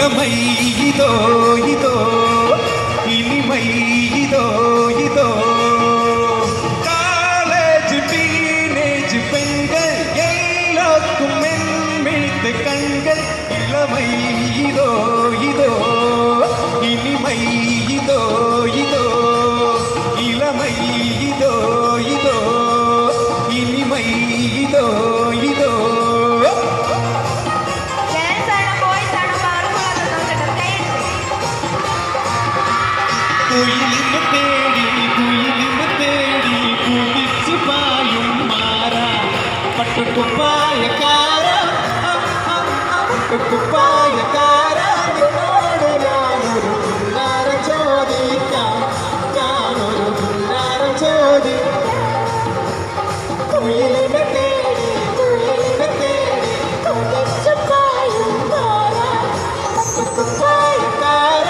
இளமை இதோ இதோ இனிமை இதோ இதோ காலேஜ் டீனேஜ் பெண்கள் எல்லாருக்கும் மென்மீது கண்கள் இளமை இதோ இதோ இனிமை இதோ இதோ இளமை இதோ இதோ இனிமை இதோ இதோ കുയിലിന് തേടി കുതിച്ചു പായും മാറാ പട്ടുകുപ്പായക്കാര പട്ടുകുപ്പായക്കാര നിന്നോട് ഞാനൊരു പുന്നാരം ചോദിക്കാം ഞാനൊരു പുന്നാരം ചോദിക്കാം കുയിലിന് തേടി കുതിച്ചു പായും മാറാ പട്ടുകുപ്പായക്കാര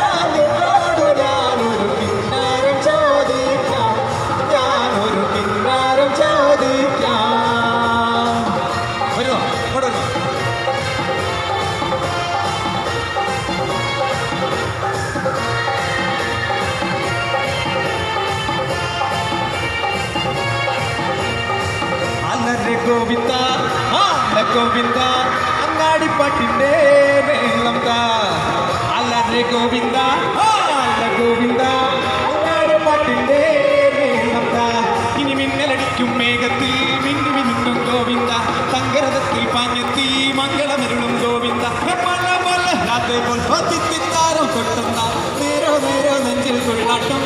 ഗോവിന്ദ ഗോവിന്ദ അങ്ങാടിപ്പാട്ടിന്റെ മേളം അല്ലറെ ഗോവിന്ദ ഗോവിന്ദ അങ്ങാടിപ്പാട്ടിന്റെ മേളം ഇനി മിന്നലടിക്കും മേഘത്തിൽ മിന്നി മിന്നും ഗോവിന്ദ തങ്കരഥത്തിൽ പാഞ്ഞെത്തി മംഗളമരുളും ഗോവിന്ദ പല പല അതേപോലെ പത്തിത്താരം കൊട്ടുന്ന നേരോ നേരോ നെഞ്ചിൽ കൊള്ളാട്ടം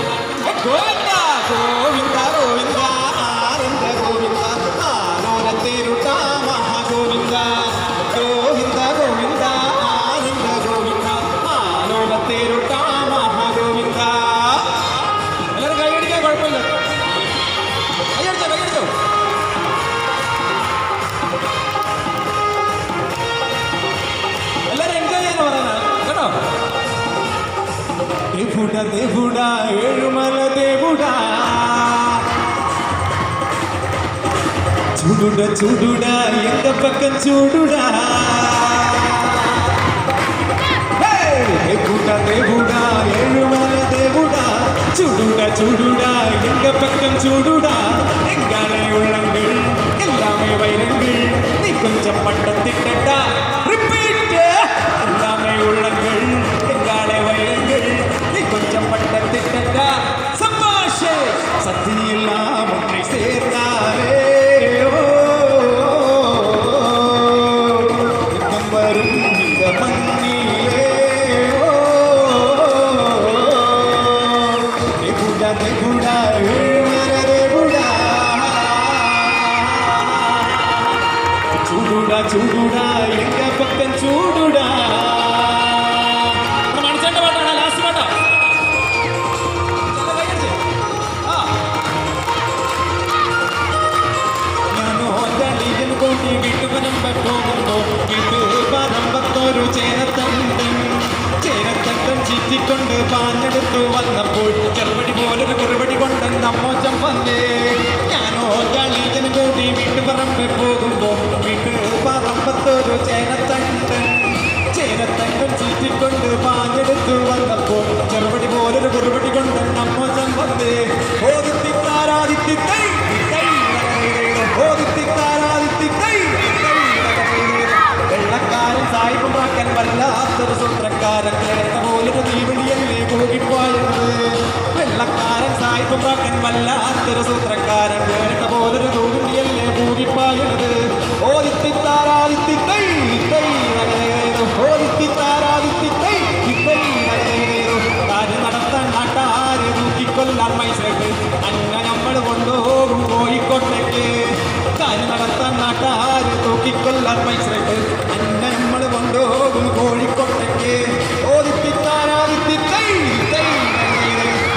ഗോവിന്ദ ഗോവിന്ദ ഗോവിന്ദ ആനന്ദ ഗോവിന്ദ തേരുട്ട മഹാഗോവിന്ദ ഗോവിന്ദ ഗോവിന്ദ ആനന്ദ ഗോവിന്ദ ആലോല തേരുട്ട മഹാഗോവിന്ദ എല്ലാവരും കൈയടിക്കാൻ കുഴപ്പമില്ല കൈയടിച്ചോ എല്ലാവരും എൻജോയ് ചെയ്യുന്ന പറയാനാണ് കേട്ടോ ദേവുട ദേവുട ഏഴുമല ദേവുട ചൂടുട ചൂടുട എந்த പക്കം ചൂടുട ദേവുട ദേവുട ഏഴുമല ദേവുട ചൂടുട ചൂടുട എந்த പക്കം ചൂടുട എങ്കാലെ ഉള്ളങ്ങൾ എല്ലാമേ വൈരങ്ങൾ നീ കൊഞ്ചം പട്ടത്തിട്ട റിപ്പീറ്റ് എല്ലാമേ ഉള്ളങ്ങൾ എങ്കാലെ വൈരങ്ങൾ നീ കൊഞ്ചം പട്ടത്തിട്ട സമ്മാഷ സത്യമെല്ലാം ഒന്നേ ചേർന്നാലേ ചൂടുടാ എങ്ക പക്കം ചൂടുടാ മണിച്ചേട്ട പാട്ടാണ് ലാസ്റ്റ് പാട്ടാ ഞാനോ തളിയിൽ കൊണ്ടി വീട്ടുപരമ്പ പോകുമ്പോ വീട്ടു പറമ്പത്തൊരു ചേനത്തണ്ടൻ ചീറ്റിക്കൊണ്ട് പാഞ്ഞെടുത്തു വന്നപ്പോൾ ചെറുപടി പോലൊരു കുറുപടി കൊണ്ട് നമ്മോച്ചം വന്നേ ഞാനോ തളിയിൽ കൊണ്ടി വീട്ടുപറമ്പ് പോകുമ്പോ വീട്ടു പറമ്പത്തൊരു ചേനത്തണ്ടൻ ചീറ്റിക്കൊണ്ട് പാഞ്ഞെടുത്തു വന്നപ്പോൾ ചെറുപടി പോലൊരു കുറുപടി കൊണ്ട് നമ്മോച്ചം വന്നേ ഓദിത്തിത്താരാദിത്തിത്തൈ ഓദിത്തിത്താരാദിത്തിത്തൈ വെള്ളക്കാരൻ സായിപ്പുമാക്കൻ വല്ലാത്തൊരു സൂത്രക്കാരൻ കേട്ട പോലൊരു തീവളിയല്ലേ പോകിപ്പോയത് വെള്ളക്കാരൻ സായിപ്പുമാക്കൻ വല്ലാത്തൊരു സൂത്രക്കാരൻ കേട്ട പോലൊരു തീവളിയല്ലേ പോകിപ്പോയത് ഓദിത്തിത്താരാദിത്തിത്തൈ ഓദിത്തിത്താരാദിത്തിത്തൈ കാര്യം നടത്താൻ നാട്ടാര് തൂക്കിക്കൊല്ലാൻ മൈസൂർക്ക് അന്ന നമ്മൾ കൊണ്ടുപോകും കോഴിക്കോട്ടേക്ക് കാര്യം നടത്താൻ നാട്ടാര് തൂക്കിക്കൊല്ലാൻ മൈസൂർക്ക് അന്ന നമ്മൾ കൊണ്ടുപോകും കോഴിക്കോട്ടേക്ക് ഓദിത്തിത്താരാദിത്തിത്തൈ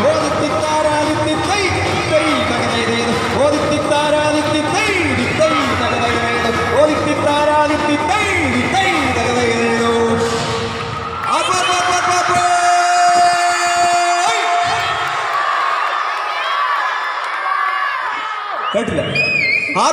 ഓദിത്തിത്താരാദിത്തിത്തൈ ഓദിത്തിത്താരാദിത്തിത്തൈ ഓദിത്തിത്താരാദിത്തിത്തൈ കേട്ടില്ല ആ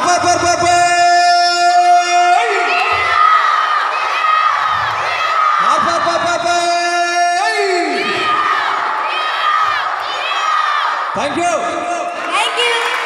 താങ്ക് യു. Thank you.